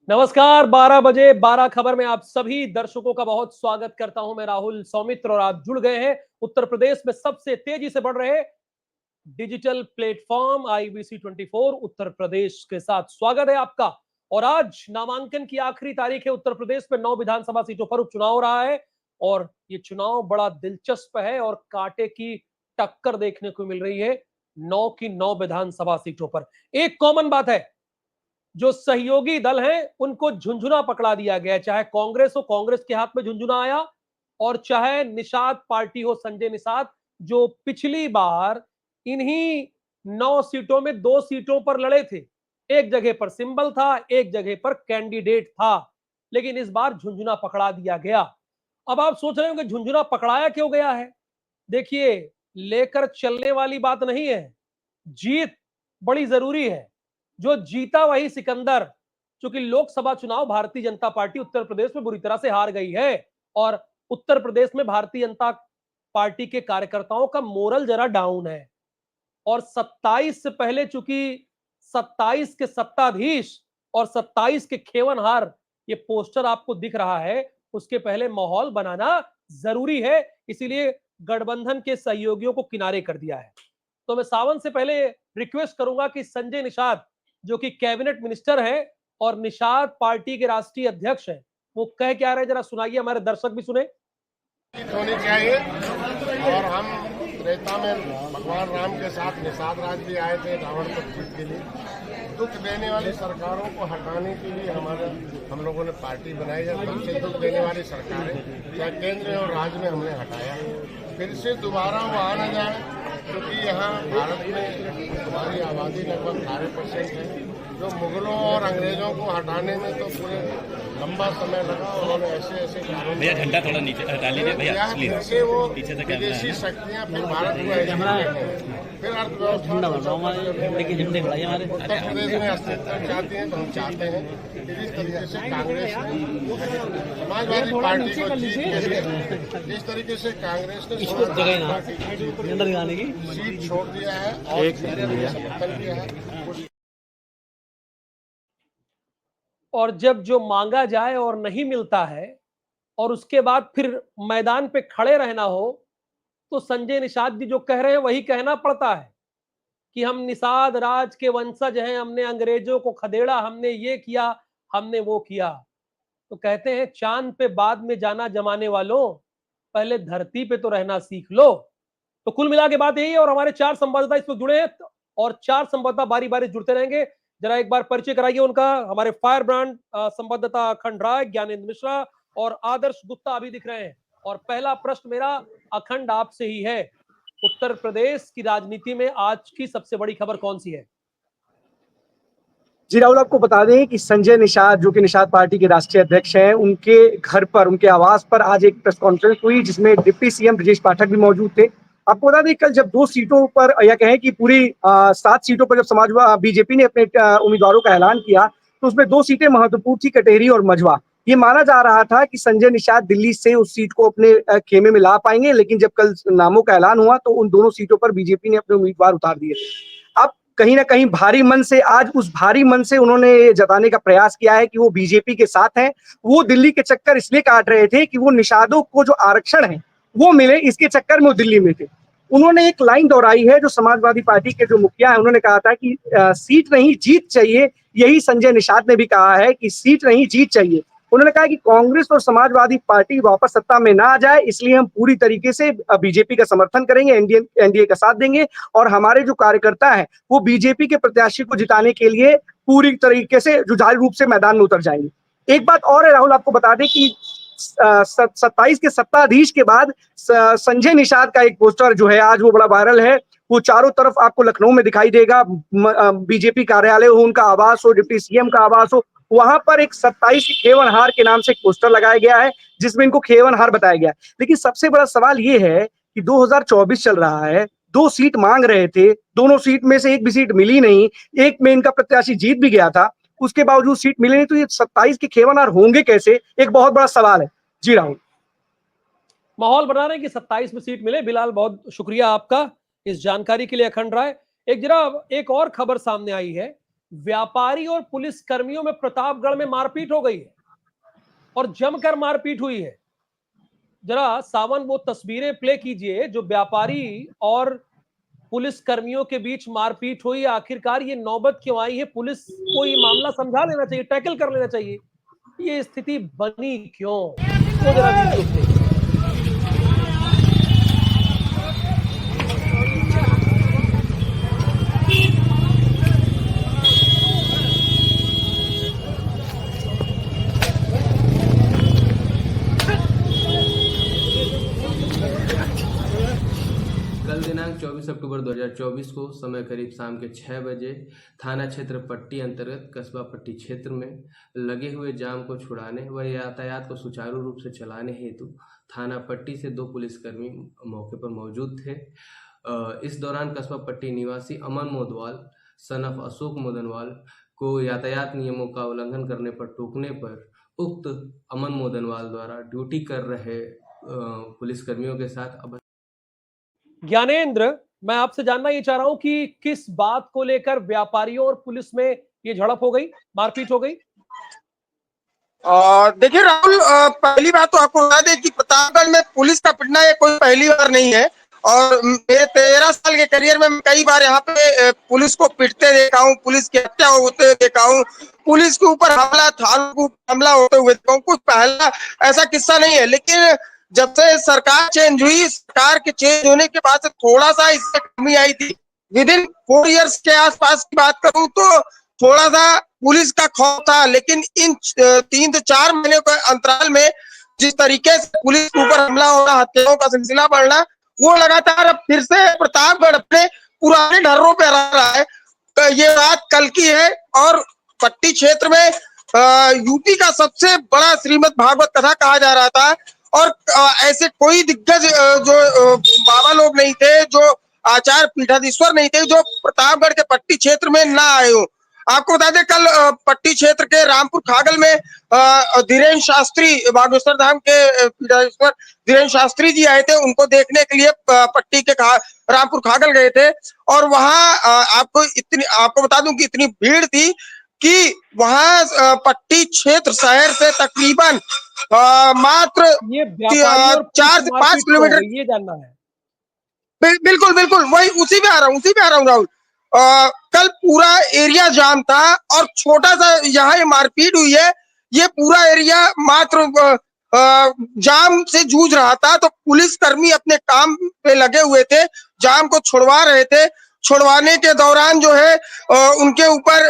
नमस्कार, 12 बजे 12 खबर में आप सभी दर्शकों का बहुत स्वागत करता हूं। मैं राहुल सौमित्र और आप जुड़ गए हैं उत्तर प्रदेश में सबसे तेजी से बढ़ रहे digital platform IBC 24 Uttar Pradesh के साथ। स्वागत है आपका। और आज नामांकन की आखिरी तारीख है। उत्तर प्रदेश में 9 विधानसभा सीटों पर उपचुनाव हो रहा है और ये चुनाव बड़ा दिलचस्प है और कांटे की टक्कर देखने को मिल रही है 9 की 9 विधानसभा सीटों पर। एक कॉमन बात है, जो सहयोगी दल हैं उनको झुंझुना पकड़ा दिया गया है। चाहे कांग्रेस हो, कांग्रेस के हाथ में झुंझुना आया, और चाहे निषाद पार्टी हो, संजय निषाद, जो पिछली बार इन्हीं 9 सीटों में 2 सीटों पर लड़े थे। एक जगह पर सिंबल था, एक जगह पर कैंडिडेट था, लेकिन इस बार झुंझुना पकड़ा दिया गया। अब आप सोच रहे हो कि झुंझुना पकड़ाया क्यों गया है? देखिए, लेकर चलने वाली बात नहीं है, जीत बड़ी जरूरी है। जो जीता वही सिकंदर। क्योंकि लोकसभा चुनाव भारतीय जनता पार्टी उत्तर प्रदेश में बुरी तरह से हार गई है और उत्तर प्रदेश में भारतीय जनता पार्टी के कार्यकर्ताओं का मोरल जरा डाउन है। और 27 से पहले, चूंकि 27 के सत्ताधीश और 27 के खेवनहार ये पोस्टर आपको दिख रहा है, उसके पहले माहौल बनाना जरूरी है। इसीलिए गठबंधन के सहयोगियों को किनारे कर दिया है। तो मैं सावन से पहले रिक्वेस्ट करूंगा कि संजय निषाद, जो कि कैबिनेट मिनिस्टर है और निषाद पार्टी के राष्ट्रीय अध्यक्ष हैं, वो कह क्या रहे हैं जरा सुनाइए, हमारे दर्शक भी सुने। होनी चाहिए। और हम त्रेता में भगवान राम के साथ निषाद राज भी आए थे रावण को जीत के लिए। दुख देने वाली सरकारों को हटाने के लिए हम लोगों ने पार्टी बनाई है। सबसे दुख देने वाली सरकारें चाहे केंद्र और राज्य में हमने हटाया। फिर से दोबारा वो आ न जाए, क्योंकि यहाँ भारत में हमारी आबादी लगभग 18% है। जो मुगलों और अंग्रेजों को हटाने में तो पूरे लंबा समय लगा। उन्होंने ऐसे भैया झंडा थोड़ा नीचे हटा लीजिए भैया, फिर से वो पीछे से विदेशी शक्तियाँ फिर भारत को फिर अर्थव्यवस्था उत्तर प्रदेश में अस्तित्व चाहती हैं। तो हम चाहते हैं कि जिस तरीके से कांग्रेस समाजवादी पार्टी को जीत के लिए, जिस तरीके से कांग्रेस ने सीट छोड़ दिया है और समर्थन किया है। और जब जो मांगा जाए और नहीं मिलता है और उसके बाद फिर मैदान पे खड़े रहना हो, तो संजय निषाद जी जो कह रहे हैं वही कहना पड़ता है कि हम निषाद राज के वंशज हैं, हमने अंग्रेजों को खदेड़ा, हमने ये किया, हमने वो किया। तो कहते हैं चांद पे बाद में जाना जमाने वालों, पहले धरती पे तो रहना सीख लो। तो कुल मिला के बात यही है। और हमारे 4 संवाददाता इसमें जुड़े हैं और 4 संवाददाता बारी बारी जुड़ते रहेंगे। जरा एक बार परिचय कराइए उनका। हमारे फायर ब्रांड संवाददाता अखंड राय, ज्ञानेंद्र मिश्रा और आदर्श गुप्ता अभी दिख रहे हैं। और पहला प्रश्न मेरा अखंड आपसे ही है, उत्तर प्रदेश की राजनीति में आज की सबसे बड़ी खबर कौन सी है? जी राहुल, आपको बता दें कि संजय निषाद, जो कि निषाद पार्टी के राष्ट्रीय अध्यक्ष हैं, उनके घर पर, उनके आवास पर आज एक प्रेस कॉन्फ्रेंस हुई जिसमें डिप्टी सीएम ब्रजेश पाठक भी मौजूद थे। आपको बता दें कल जब 2 सीटों पर, या कहें कि पूरी 7 सीटों पर जब समाजवादी बीजेपी ने अपने उम्मीदवारों का ऐलान किया, तो उसमें 2 सीटें महत्वपूर्ण थी, कटेहरी और मझवा। ये माना जा रहा था कि संजय निषाद दिल्ली से उस सीट को अपने खेमे में ला पाएंगे, लेकिन जब कल नामों का ऐलान हुआ तो उन दोनों सीटों पर बीजेपी ने अपने उम्मीदवार उतार दिए। अब कहीं ना कहीं भारी मन से, आज उस भारी मन से उन्होंने ये जताने का प्रयास किया है कि वो बीजेपी के साथ हैं। वो दिल्ली के चक्कर इसलिए काट रहे थे कि वो निषादों को जो आरक्षण है वो मिले, इसके चक्कर में वो दिल्ली में थे। उन्होंने एक लाइन दोहराई है जो समाजवादी पार्टी के जो मुखिया है, उन्होंने कहा था कि सीट नहीं जीत चाहिए। यही संजय निषाद ने भी कहा है कि सीट नहीं जीत चाहिए। उन्होंने कहा कि कांग्रेस और समाजवादी पार्टी वापस सत्ता में ना आ जाए, इसलिए हम पूरी तरीके से बीजेपी का समर्थन करेंगे, एनडीए का साथ देंगे और हमारे जो कार्यकर्ता हैं वो बीजेपी के प्रत्याशी को जिताने के लिए पूरी तरीके से जुझारू रूप से मैदान में उतर जाएंगे। एक बात और है राहुल, आपको बता दें कि 27 के सत्ताधीश के बाद संजय निषाद का एक पोस्टर जो है आज वो बड़ा वायरल है। वो चारों तरफ आपको लखनऊ में दिखाई देगा। बीजेपी कार्यालय हो, उनका आवास हो, डिप्टी सीएम का आवास हो, वहां पर एक 27 खेवनहार के नाम से एक पोस्टर लगाया गया है जिसमें इनको खेवनहार बताया गया है। लेकिन सबसे बड़ा सवाल ये है कि 2024 चल रहा है, 2 सीट मांग रहे थे, दोनों सीट में से एक भी सीट मिली नहीं, एक में इनका प्रत्याशी जीत भी गया था, उसके बावजूद सीट मिली नहीं, तो ये 27 के खेवनहार होंगे कैसे, एक बहुत बड़ा सवाल है। जी राहुल, माहौल बना रहे हैं कि 27 में सीट मिले। बिलाल, बहुत शुक्रिया आपका इस जानकारी के लिए। अखंड राय, एक और खबर सामने आई है व्यापारी और पुलिस कर्मियों में प्रतापगढ़ में मारपीट हो गई है और जमकर मारपीट हुई है। जरा सावन वो तस्वीरें प्ले कीजिए जो व्यापारी और पुलिस कर्मियों के बीच मारपीट हुई। आखिरकार ये नौबत क्यों आई है? पुलिस को ये मामला समझा लेना चाहिए, टैकल कर लेना चाहिए। ये स्थिति बनी क्यों? वो जरा वीडियो प्ले। कल दिनांक 24 अक्टूबर 2024 को समय करीब शाम के 6 बजे थाना क्षेत्र पट्टी अंतर्गत कस्बा पट्टी क्षेत्र में लगे हुए जाम को छुड़ाने व यातायात को सुचारू रूप से चलाने हेतु थाना पट्टी से 2 पुलिसकर्मी मौके पर मौजूद थे। इस दौरान कस्बा पट्टी निवासी अमन मोदवाल सन ऑफ अशोक मोदनवाल को यातायात नियमों का उल्लंघन करने पर टोकने पर उक्त अमन मोदनवाल द्वारा ड्यूटी कर रहे पुलिसकर्मियों के साथ ज्ञानेंद्र, मैं आपसे जानना ये चाह रहा हूं कि किस बात को लेकर व्यापारियों और पुलिस में ये झड़प हो गई, मारपीट हो गई? देखिए राहुल, पहली बात तो आपको बता दें कि प्रतापगढ़ में पुलिस का पिटना ये कोई पहली बार नहीं है। और मेरे 13 साल के करियर में मैं कई बार यहाँ पे पुलिस को पिटते देखा हूँ, पुलिस की हत्या होते हुए देखा हूँ, पुलिस के ऊपर हमला, थानों के ऊपर हमला होते हुए देखा हूँ। कुछ पहला ऐसा किस्सा नहीं है। लेकिन जब से सरकार चेंज हुई, सरकार के चेंज होने के बाद से थोड़ा सा इसमें कमी आई थी। विद इन 4 ईयर्स के आसपास की बात करूं तो थोड़ा सा पुलिस का खौफ था। लेकिन इन 3 से 4 महीने के अंतराल में जिस तरीके से पुलिस के ऊपर हमला होना, हत्याओं का सिलसिला बढ़ना, वो लगातार अब फिर से प्रतापगढ़ अपने पुराने ढर्रों पे रह रहा है। तो ये बात कल की है। और पट्टी क्षेत्र में यूपी का सबसे बड़ा श्रीमद् भागवत कथा कहा जा रहा था। और ऐसे कोई दिग्गज जो बाबा लोग नहीं थे, जो आचार्य पीठाधीश्वर नहीं थे, जो प्रतापगढ़ के पट्टी क्षेत्र में ना आए हो। आपको बता दें, कल पट्टी क्षेत्र के रामपुर खागल में धीरेन्द्र शास्त्री, बागेश्वर धाम के पीठाधीश्वर धीरेन्द्र शास्त्री जी आए थे। उनको देखने के लिए पट्टी के रामपुर खागल गए थे। और वहां आपको बता दूं कि इतनी भीड़ थी कि वहां पट्टी क्षेत्र शहर से तकरीबन मात्र ये व्यापारी और 4 से 5 किलोमीटर, ये जानना है। बिल्कुल बिल्कुल वही उसी पे आ रहा हूँ राहुल। कल पूरा एरिया जाम था और छोटा सा यहाँ ये मारपीट हुई है। ये पूरा एरिया मात्र जाम से जूझ रहा था। तो पुलिस कर्मी अपने काम पे लगे हुए थे, जाम को छुड़वा रहे थे। छुड़वाने के दौरान जो है उनके ऊपर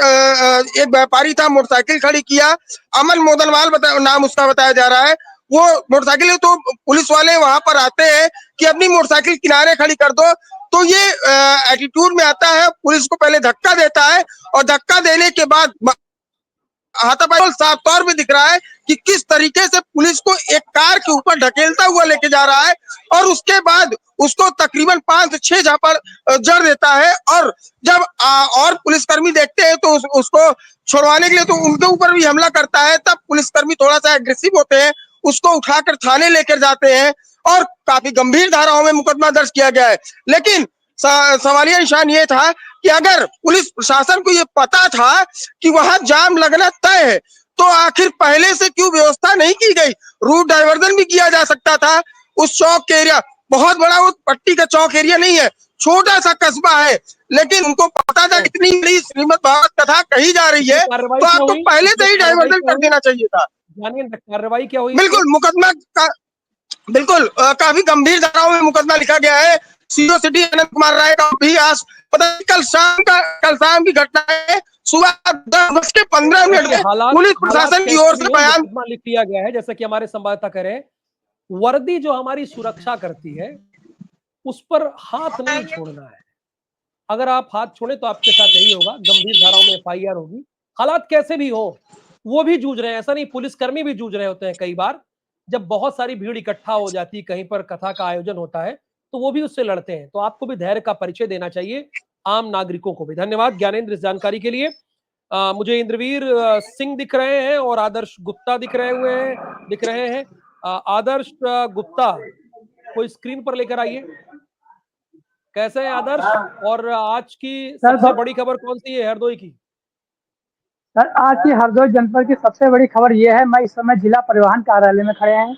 एक व्यापारी था, मोटरसाइकिल खड़ी किया। अमन मोदनवाल नाम उसका बताया जा रहा है। वो मोटरसाइकिल, तो पुलिस वाले वहां पर आते हैं कि अपनी मोटरसाइकिल किनारे खड़ी कर दो, तो ये एटीट्यूड में आता है, पुलिस को पहले धक्का देता है और धक्का देने के बाद हाथापाई साफ तौर पे दिख रहा है कि किस तरीके से पुलिस को एक कार के ऊपर ढकेलता हुआ लेके जा रहा है। और उसके बाद उसको तकरीबन 5 से 6 झापड़ जड़ देता है। और जब और पुलिसकर्मी देखते हैं तो उसको छुड़वाने के लिए तो उनके ऊपर भी हमला करता है। तब पुलिसकर्मी थोड़ा सा एग्रेसिव होते हैं, उसको उठाकर थाने लेकर जाते हैं और काफी गंभीर धाराओं में मुकदमा दर्ज किया गया है। लेकिन सवालिया निशान ये था कि अगर पुलिस प्रशासन को ये पता था कि वहां जाम लगना तय है, तो आखिर पहले से क्यों व्यवस्था नहीं की गई? रूट डाइवर्जन भी किया जा सकता था। उस चौक के एरिया बहुत बड़ा, वो पट्टी का चौक एरिया नहीं है, छोटा सा कस्बा है। लेकिन उनको पता था इतनी बड़ी श्रीमद् भागवत कथा कही जा रही है, तो आपको पहले से ही डाइवर्जन कर देना चाहिए था। कार्रवाई क्या हुई? बिल्कुल मुकदमा का बिल्कुल काफी गंभीर धाराओं में मुकदमा लिखा गया है। सीओ सिटी अनंत कुमार राय का भी आज पता कल शाम की घटना है। सुबह 10:15 में पुलिस प्रशासन की ओर से बयान लिख दिया गया है। जैसा कि हमारे संवाददाता कह रहे हैं, वर्दी जो हमारी सुरक्षा करती है उस पर हाथ नहीं छोड़ना है। अगर आप हाथ छोड़े तो आपके साथ यही होगा, गंभीर धाराओं में FIR होगी। हालात कैसे भी हो, वो भी जूझ रहे हैं। ऐसा नहीं, पुलिसकर्मी भी जूझ रहे होते हैं। कई बार जब बहुत सारी भीड़ इकट्ठा हो जाती है, कहीं पर कथा का आयोजन होता है, तो वो भी उससे लड़ते हैं। तो आपको भी धैर्य का परिचय देना चाहिए, आम नागरिकों को भी। धन्यवाद ज्ञानेंद्र इस जानकारी के लिए। मुझे इंद्रवीर सिंह दिख रहे हैं और आदर्श गुप्ता दिख रहे हैं। आदर्श गुप्ता कोई स्क्रीन पर लेकर आइए। कैसे हैं आदर्श? और आज की सबसे बड़ी खबर कौन सी है हरदोई की? सर, आज की हरदोई जनपद की सबसे बड़ी खबर ये है, मैं इस समय जिला परिवहन कार्यालय में खड़े हैं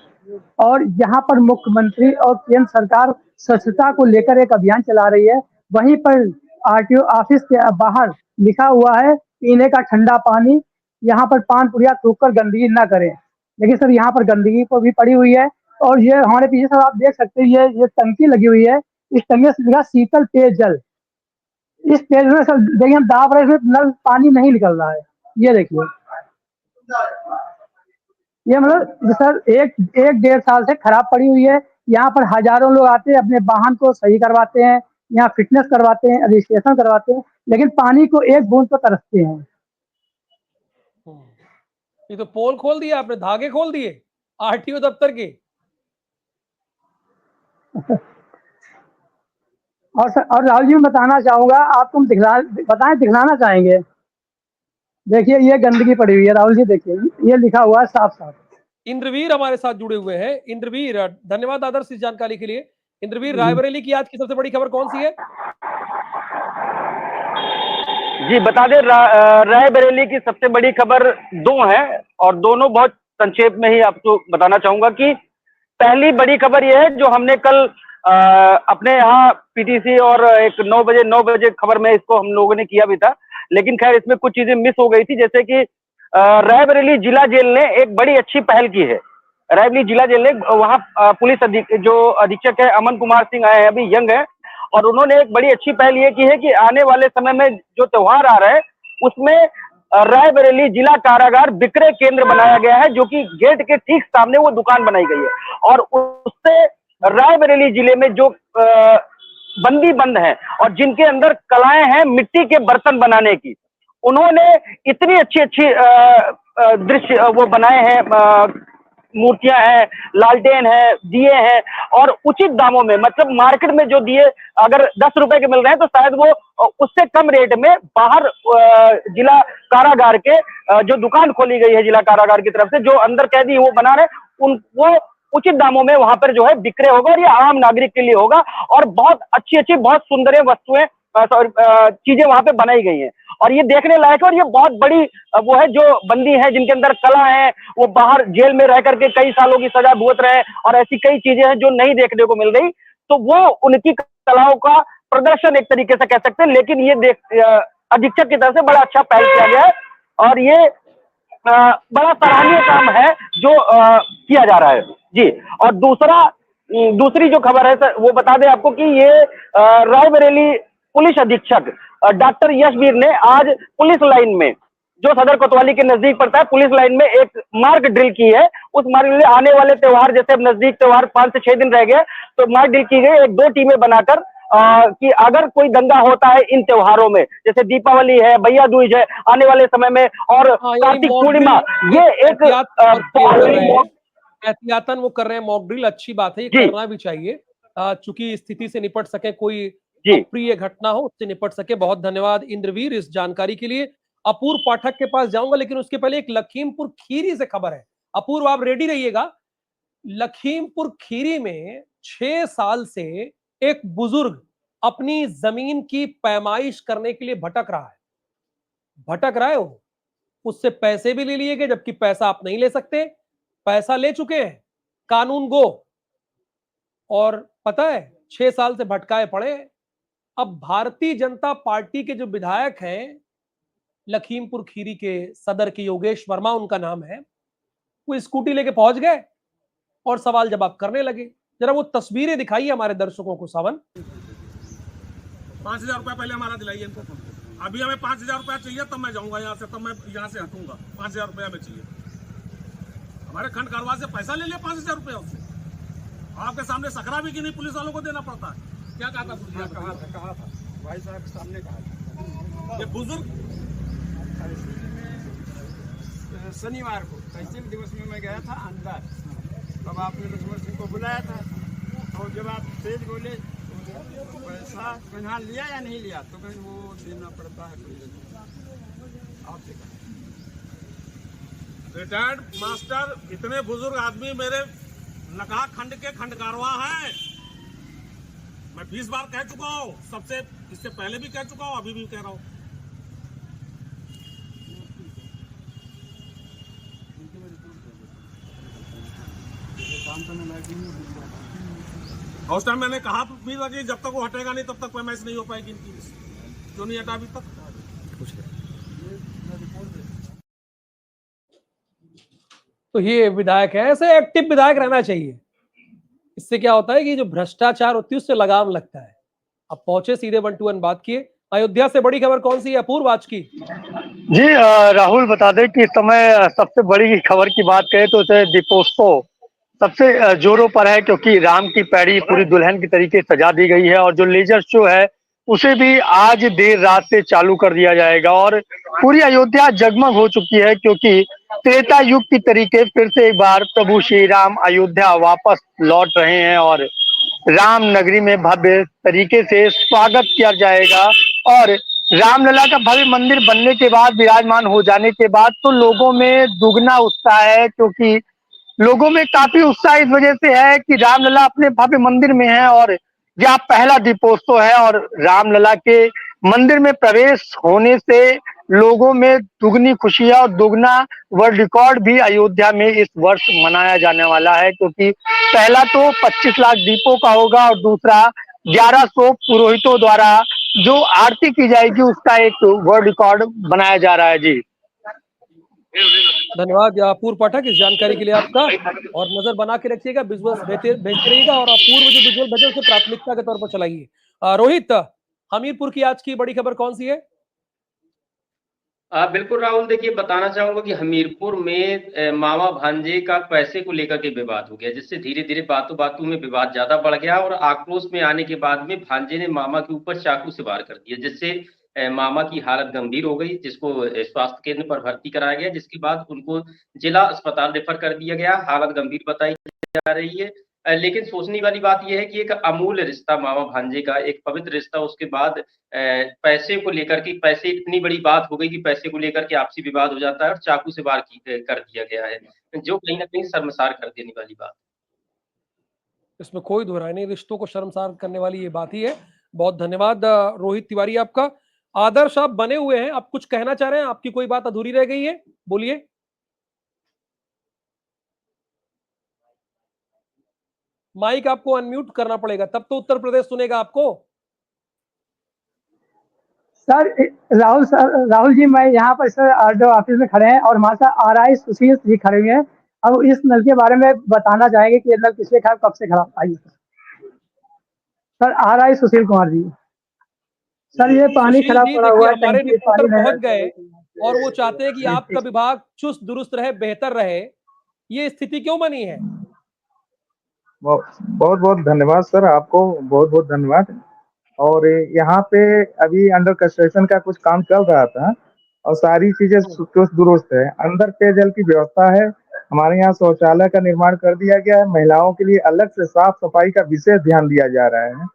और यहाँ पर मुख्यमंत्री और केंद्र सरकार स्वच्छता को लेकर एक अभियान चला रही है। वहीं पर आरटीओ ऑफिस के बाहर लिखा हुआ है पीने का ठंडा पानी, यहाँ पर पान पुड़िया थूककर गंदगी न करें। लेकिन सर यहाँ पर गंदगी को भी पड़ी हुई है और ये हमारे पीछे सर आप देख सकते हैं ये टंकी लगी हुई है। इस टंकी से लिखा शीतल पेयजल। इस पेज में सर देखिए हम दाब रहे हैं, नल पानी नहीं निकल रहा है। ये देखिए, ये मतलब सर एक 1.5 साल से खराब पड़ी हुई है। यहाँ पर हजारों लोग आते हैं, अपने वाहन को सही करवाते हैं, यहाँ फिटनेस करवाते हैं, रजिस्ट्रेशन करवाते हैं, लेकिन पानी को एक बूंद तो तरसते हैं। ये तो पोल खोल दिया आपने, धागे खोल दिए आरटीओ दफ्तर के। और राहुल जी मैं बताना चाहूंगा, आपको दिखलाना चाहेंगे। देखिए ये गंदगी पड़ी हुई है राहुल जी, देखिए ये लिखा हुआ है साफ साफ। इंद्रवीर हमारे साथ जुड़े हुए हैं। इंद्रवीर, धन्यवाद आदर्श इस जानकारी के लिए। इंद्रवीर, रायबरेली की आज की सबसे बड़ी खबर कौन सी है? जी बता दें, रायबरेली की सबसे बड़ी खबर 2 है और दोनों बहुत संक्षेप में ही आपको बताना चाहूंगा कि पहली बड़ी खबर यह है जो हमने कल अपने यहाँ पीटीसी और एक 9 बजे खबर में इसको हम लोगों ने किया भी था, लेकिन खैर इसमें कुछ चीजें मिस हो गई थी। जैसे कि रायबरेली जिला जेल ने एक बड़ी अच्छी पहल की है। रायबरेली जिला जेल ने वहाँ पुलिस अधीक्षक है अमन कुमार सिंह आए हैं, अभी यंग है, और उन्होंने एक बड़ी अच्छी पहल ये की है कि आने वाले समय में जो त्योहार आ रहा है उसमें रायबरेली जिला कारागार विक्रय केंद्र बनाया गया है, जो कि गेट के ठीक सामने वो दुकान बनाई गई है। और उससे रायबरेली जिले में जो बंदी बंद हैं और जिनके अंदर कलाएं हैं मिट्टी के बर्तन बनाने की, उन्होंने इतनी अच्छी दृश्य वो बनाए हैं, मूर्तियां हैं, लालटेन है, दिए हैं, और उचित दामों में, मतलब मार्केट में जो दिए अगर 10 रुपए के मिल रहे हैं तो शायद वो उससे कम रेट में बाहर जिला कारागार के जो दुकान खोली गई है जिला कारागार की तरफ से, जो अंदर कैदी वो बना रहे वो उचित दामों में वहां पर जो है विक्रय होगा और ये आम नागरिक के लिए होगा। और बहुत अच्छी बहुत सुंदर वस्तुएं चीजें वहां पे बनाई गई हैं और ये देखने लायक है। और ये बहुत बड़ी वो है जो बंदी है जिनके अंदर कला है, वो बाहर जेल में रह करके कई सालों की सजा भुगत रहे हैं और ऐसी कई चीजें हैं जो नहीं देखने को मिल रही, तो वो उनकी कलाओं का प्रदर्शन एक तरीके से कह सकते हैं। लेकिन ये अधीक्षक की तरफ से बड़ा अच्छा पहल किया गया है और ये बड़ा सराहनीय काम है जो किया जा रहा है जी। और दूसरी जो खबर है सर वो बता दें आपको कि ये रायबरेली पुलिस अधीक्षक डॉक्टर यशवीर ने आज पुलिस लाइन में, जो सदर कोतवाली के नजदीक पड़ता है, पुलिस लाइन में एक मार्क ड्रिल की है। उस मार्क ड्रिल आने वाले त्योहार, जैसे अब नजदीक त्योहार 5 से 6 दिन रह गए, तो मार्क ड्रिल की गई 1-2 टीमें बनाकर कि अगर कोई दंगा होता है इन त्योहारों में, जैसे दीपावली है, भैया दूज है आने वाले समय में, और कार्तिक पूर्णिमा, ये एक एहतियातन वो कर रहे हैं मॉक ड्रिल। अच्छी बात है, ये करना भी चाहिए चूंकि स्थिति से निपट सके, कोई अप्रिय घटना हो उससे निपट सके। बहुत धन्यवाद इंद्रवीर इस जानकारी के लिए। अपूर्व पाठक के पास जाऊंगा, लेकिन उसके पहले एक लखीमपुर खीरी से खबर है। अपूर्व आप रेडी रहिएगा। लखीमपुर खीरी में 6 साल से एक बुजुर्ग अपनी जमीन की पैमाइश करने के लिए भटक रहा है वो। उससे पैसे भी ले लिए गए, जबकि पैसा आप नहीं ले सकते। पैसा ले चुके हैं, कानून गो, और पता है 6 साल से भटकाए पड़े। अब भारतीय जनता पार्टी के जो विधायक हैं लखीमपुर खीरी के सदर के, योगेश वर्मा उनका नाम है, वो स्कूटी लेके पहुंच गए और सवाल जवाब करने लगे। जरा वो तस्वीरें दिखाइए हमारे दर्शकों को। सावन 5,000 रुपया पहले हमारा दिलाइए इनको। अभी हमें 5,000 रुपया चाहिए, तब मैं जाऊंगा यहाँ से, तब मैं यहाँ से हटूंगा। 5,000 रुपया हमें चाहिए। हमारे खंड कारवार से पैसा ले लिया 5,000 रुपया उससे। आपके सामने सकरा भी कि नहीं पुलिस वालों को देना पड़ता है। क्या कहा था? कहा था भाई साहब के सामने कहा था। ये बुजुर्ग शनिवार को तहसील दिवस में मैं गया था अंदर, तब आपने लक्ष्मण सिंह को बुलाया था और जब आप तेज बोले तो पैसा कहाँ लिया या नहीं लिया, तो कहीं वो देना पड़ता है आपसे। रिटायर्ड मास्टर, इतने बुजुर्ग आदमी मेरे नकाह खंड के खंडकारवा हैं। मैं 20 बार कह चुका हूँ, सबसे इससे पहले भी कह चुका हूँ, अभी भी कह रहा हूँ। उस टाइम मैंने कहा भी था कि जब तक वो हटेगा नहीं तब तक पेमेंट्स नहीं हो पाएगी इनकी। क्यों नहीं हटा अभी तक? तो ये विधायक है, ऐसे एक्टिव विधायक रहना चाहिए। इससे क्या होता है कि जो भ्रष्टाचार होती है उससे लगाम लगता है। अब पहुंचे सीधे 1 to 1 बात किए। अयोध्या से बड़ी खबर कौन सी है? अपूर्व आज की। जी राहुल, बता दें कि इस समय सबसे बड़ी खबर की बात करें तो उसे दीपोत्सव सबसे जोरों पर है, क्योंकि राम की पैड़ी पूरी दुल्हन की तरीके सजा दी गई है और जो लेजर शो है उसे भी आज देर रात से चालू कर दिया जाएगा और पूरी अयोध्या जगमग हो चुकी है, क्योंकि त्रेता युग की तरीके फिर से एक बार प्रभु श्री राम अयोध्या वापस लौट रहे हैं और राम नगरी में भव्य तरीके से स्वागत किया जाएगा। और रामलला का भव्य मंदिर बनने के बाद, विराजमान हो जाने के बाद तो लोगों में दुगना उत्साह है, क्योंकि लोगों में काफी उत्साह इस वजह से है कि रामलला अपने भव्य मंदिर में है और यह पहला दीपोत्सव है और रामलला के मंदिर में प्रवेश होने से लोगों में दुगनी खुशी है और दुगना वर्ल्ड रिकॉर्ड भी अयोध्या में इस वर्ष मनाया जाने वाला है, क्योंकि पहला तो 25 लाख दीपों का होगा और दूसरा 1100 पुरोहितों द्वारा जो आरती की जाएगी उसका एक वर्ल्ड रिकॉर्ड बनाया जा रहा है। जी धन्यवाद अपूर्व पाठक इस जानकारी के लिए आपका। और नजर बना के रखिएगा, विजुअल्स भेजते रहिएगा और अपूर्व जो विजुअल भेजे उसे प्राथमिकता के तौर पर चलाइए। रोहित, हमीरपुर की आज की बड़ी खबर कौन सी है? बिल्कुल राहुल, देखिए बताना चाहूंगा कि हमीरपुर में मामा भांजे का पैसे को लेकर के विवाद हो गया, जिससे धीरे धीरे बातों बातों में विवाद ज्यादा बढ़ गया और आक्रोश में आने के बाद में भांजे ने मामा के ऊपर चाकू से वार कर दिया, जिससे मामा की हालत गंभीर हो गई, जिसको स्वास्थ्य केंद्र पर भर्ती कराया गया, जिसके बाद उनको जिला अस्पताल रेफर कर दिया गया। हालत गंभीर बताई जा रही है। लेकिन सोचने वाली बात यह है कि एक अमूल्य रिश्ता मामा भांजे का, एक पवित्र रिश्ता, उसके बाद पैसे को लेकर के, पैसे इतनी बड़ी बात हो गई कि पैसे को लेकर के आपसी विवाद हो जाता है और चाकू से वार कर दिया गया है, जो कहीं ना कहीं शर्मसार कर देने वाली बात। इसमें कोई दो राय नहीं, रिश्तों को शर्मसार करने वाली ये बात ही है। बहुत धन्यवाद रोहित तिवारी आपका। आदर्श, आप बने हुए हैं, आप कुछ कहना चाह रहे हैं? आपकी कोई बात अधूरी रह गई है, बोलिए। माइक आपको अनम्यूट करना पड़ेगा, तब तो उत्तर प्रदेश सुनेगा आपको। सर राहुल जी, मैं यहाँ पर सर आरडीओ ऑफिस में खड़े हैं और हमारे साथ आरआई सुशील जी खड़े हुए हैं। अब इस नल के बारे में बताना चाहेंगे कि ये नल किससे खराब, कब से खराब? आइए sir, RI Sushil Kumar ji. Sir, ये पानी खराब पड़ा हुआ है, हमारे टंकी रिपोर्टर पानी पहुंच गए और वो चाहते हैं कि आपका विभाग चुस्त दुरुस्त रहे, बेहतर रहे। ये स्थिति क्यों बनी है? बहुत बहुत धन्यवाद सर, आपको बहुत बहुत धन्यवाद। और यहाँ पे अभी अंडर कंस्ट्रक्शन का कुछ काम चल रहा था और सारी चीजें चुस्त दुरुस्त है। अंदर पेयजल की व्यवस्था है, हमारे यहाँ शौचालय का निर्माण कर दिया गया है, महिलाओं के लिए अलग से साफ सफाई का विशेष ध्यान दिया जा रहा है।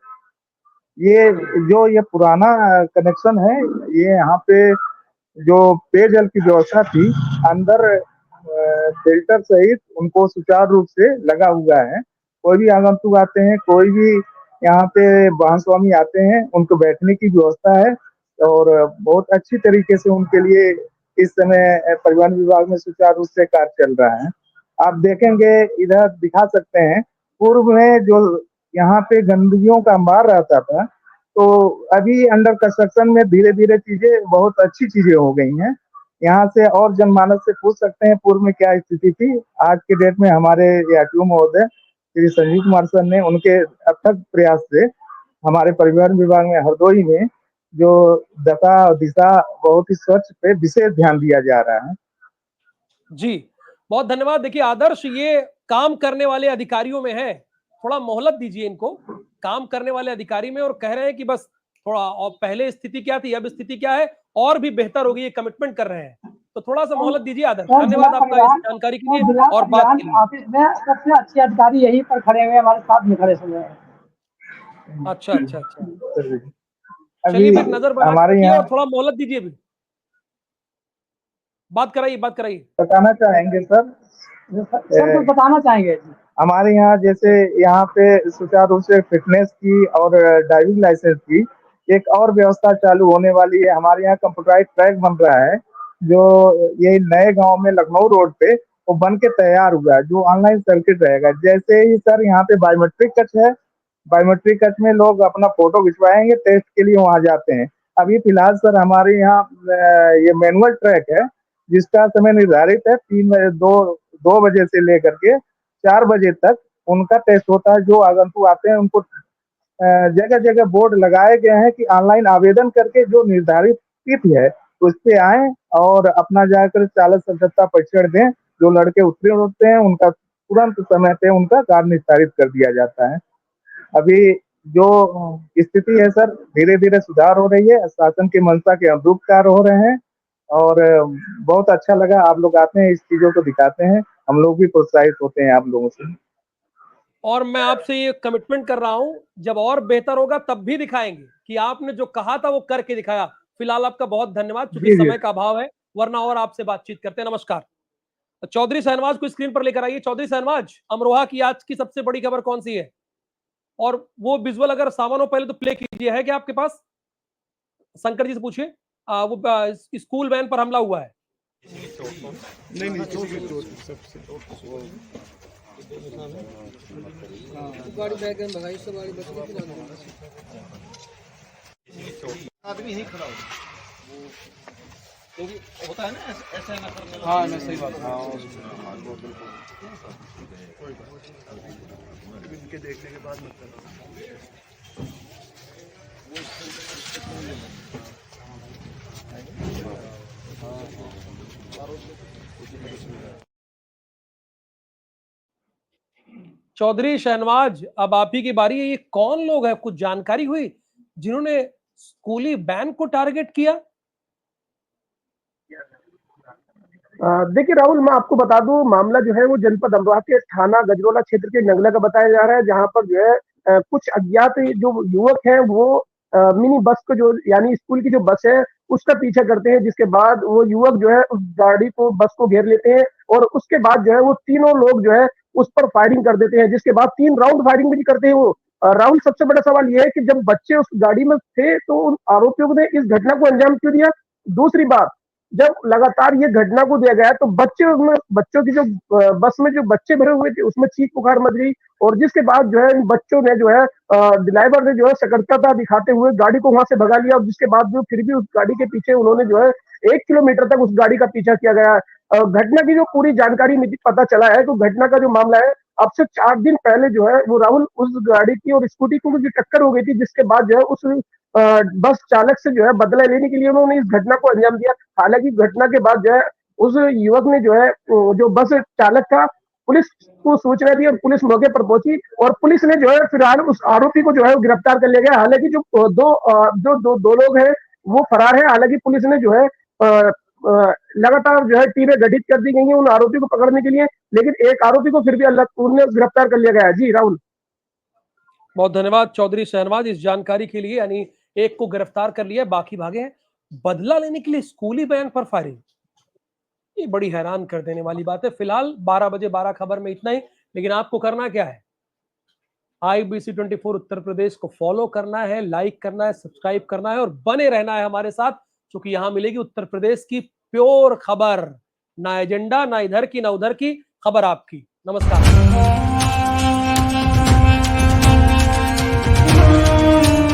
ये पुराना कनेक्शन है, ये यहाँ पे जो पेयजल की व्यवस्था थी अंदर फिल्टर सहित उनको सुचारू रूप से लगा हुआ है। कोई भी आगंतुक आते हैं, कोई भी यहाँ पे वाहन स्वामी आते हैं, उनको बैठने की व्यवस्था है और बहुत अच्छी तरीके से उनके लिए इस समय परिवहन विभाग में सुचारू रूप से कार्य चल रहा है। आप देखेंगे, इधर दिखा सकते हैं, पूर्व में जो यहाँ पे गंदगियों का अंबार रहता था, तो अभी अंडर कंस्ट्रक्शन में धीरे धीरे चीजें बहुत अच्छी चीजें हो गई हैं। यहाँ से और जनमानस से पूछ सकते हैं पूर्व में क्या स्थिति थी। आज के डेट में हमारे आरटीओ महोदय श्री संजीव कुमार सर ने उनके अथक प्रयास से हमारे परिवहन विभाग में हरदोई में जो दशा और दिशा बहुत ही स्वच्छ पे विशेष ध्यान दिया जा रहा है। जी बहुत धन्यवाद। देखिए आदर्श, ये काम करने वाले अधिकारियों में है, थोड़ा मोहलत दीजिए इनको। काम करने वाले अधिकारी में, और कह रहे हैं कि बस थोड़ा, और पहले स्थिति क्या थी अब स्थिति क्या है और भी बेहतर होगी, ये कमिटमेट कर रहे हैं, तो थोड़ा सा मोहलत दीजिए आदर्श। धन्यवाद आपका इस जानकारी के लिए और बात के लिए। ऑफिस में सबसे अच्छे अधिकारी यहीं पर खड़े हुए, हमारे साथ में खड़े हुए हैं। अच्छा, चलिए फिर नजर बना हमारे के यहाँ और थोड़ा मोहलत दीजिए भी। बात कराइए। बताना चाहेंगे सर कुछ बताना चाहेंगे। हमारे यहाँ जैसे यहाँ पे सुचारू रूप से फिटनेस की और ड्राइविंग लाइसेंस की एक और व्यवस्था चालू होने वाली है। हमारे यहाँ कंप्यूटराइज ट्रैक बन रहा है, जो ये नए गांव में लखनऊ रोड पे वो बन के तैयार हुआ है, जो ऑनलाइन सर्किट रहेगा। जैसे ही सर यहाँ पे बायोमेट्रिक टच है, बायोमेट्रिक टच में लोग अपना फोटो खिंचवाएंगे, टेस्ट के लिए वहां जाते हैं। अभी फिलहाल सर हमारे यहाँ ये मैनुअल ट्रैक है, जिसका समय निर्धारित है 2 बजे से लेकर के 4 बजे तक उनका टेस्ट होता है। जो आगंतुक आते हैं उनको जगह जगह बोर्ड लगाए गए हैं कि ऑनलाइन आवेदन करके जो निर्धारित तिथि है उस पे आए और अपना जाकर चालक सदस्यता परीक्षण दें। जो लड़के उत्तीर्ण होते हैं उनका तुरंत समय पे उनका कार्य निस्तारित कर दिया जाता है। अभी जो स्थिति है सर, धीरे धीरे सुधार हो रही है, शासन की मंशा के अनुरूप कार्य हो रहे हैं और बहुत अच्छा लगा। आप लोग आते हैं, इस चीजों को दिखाते हैं, हम लोग भी प्रोत्साहित होते हैं आप लोगों से। और मैं आपसे ये कमिटमेंट कर रहा हूं, जब और बेहतर होगा तब भी दिखाएंगे कि आपने जो कहा था वो करके दिखाया। फिलहाल आपका बहुत धन्यवाद, क्योंकि समय का अभाव है, वरना और आपसे बातचीत करते हैं। नमस्कार। चौधरी शहनवाज को स्क्रीन पर लेकर आइए। चौधरी शहनवाज, अमरोहा की आज की सबसे बड़ी खबर कौन सी है? और वो विजुअल अगर सामान हो पहले तो प्ले कीजिए, है क्या आपके पास? शंकर जी से पूछिए। वो स्कूल वैन पर हमला हुआ है। नहीं गाड़ी बैग में भगाई, सब गाड़ी बच गई। आदमी यहीं खड़ा हो, क्योंकि होता है ना ऐसा ना करने। हाँ ना, सही बात है। इनके देखने के बाद मत करना। 'चौधरी शहनवाज, अब आप ही की बारी है। ये कौन लोग हैं, कुछ जानकारी हुई जिन्होंने स्कूली बैन को टारगेट किया? देखिए राहुल, मैं आपको बता दूं, मामला जो है वो जनपद अमरोहा के थाना गजरोला क्षेत्र के नंगला का बताया जा रहा है, जहां पर जो है कुछ अज्ञात जो युवक हैं वो मिनी बस को, जो यानी स्कूल की जो बस है उसका पीछा करते हैं, जिसके बाद वो युवक जो है उस गाड़ी को, बस को घेर लेते हैं और उसके बाद जो है वो तीनों लोग जो है उस पर फायरिंग कर देते हैं, जिसके बाद 3 राउंड फायरिंग भी करते हैं वो। राहुल, सबसे बड़ा सवाल ये है कि जब बच्चे उस गाड़ी में थे तो उन आरोपियों ने इस घटना को अंजाम क्यों दिया? दूसरी बात, जब लगातार ये घटना को दिया गया तो बच्चों की जो बस में जो बच्चे भरे हुए थे उसमें चीख पुकार मच गई, और जिसके बाद जो है इन बच्चों ने जो है ड्राइवर ने जो है सतर्कता दिखाते हुए गाड़ी को वहां से भगा लिया, और जिसके बाद जो फिर भी उस गाड़ी के पीछे उन्होंने जो है 1 किलोमीटर तक उस गाड़ी का पीछा किया गया। घटना की जो पूरी जानकारी पता चला है, तो घटना का जो मामला है, अब से 4 दिन पहले जो है वो राहुल उस गाड़ी की और स्कूटी को जो टक्कर हो गई थी, जिसके बाद जो है उस बस चालक से जो है बदला लेने के लिए उन्होंने इस घटना को अंजाम दिया। हालांकि घटना के बाद जो है उस युवक ने जो है, जो बस चालक था, पुलिस को सूचना दी और पुलिस मौके पर पहुंची और पुलिस ने जो है फिलहाल उस आरोपी को जो है गिरफ्तार कर लिया गया। हालांकि जो दो लोग हैं वो फरार है। हालांकि पुलिस ने जो है लगातार जो है टीमें गठित कर दी गई हैं उन आरोपी को पकड़ने के लिए, लेकिन एक आरोपी को फिर भी उन्हें गिरफ्तार कर लिया गया है। जी राहुल, बहुत धन्यवाद चौधरी शहनवाज इस जानकारी के लिए। यानी एक को गिरफ्तार कर लिया, बाकी भागे हैं। बदला लेने के लिए स्कूली बैन पर फायरिंग, ये बड़ी हैरान कर देने वाली बात है। फिलहाल 12 बजे 12 खबर में इतना ही, लेकिन आपको करना क्या है? IBC 24 उत्तर प्रदेश को फॉलो करना है, लाइक करना है, सब्सक्राइब करना है और बने रहना है हमारे साथ, क्योंकि यहां मिलेगी उत्तर प्रदेश की प्योर खबर। ना एजेंडा, ना इधर की ना उधर की खबर, आपकी। नमस्कार।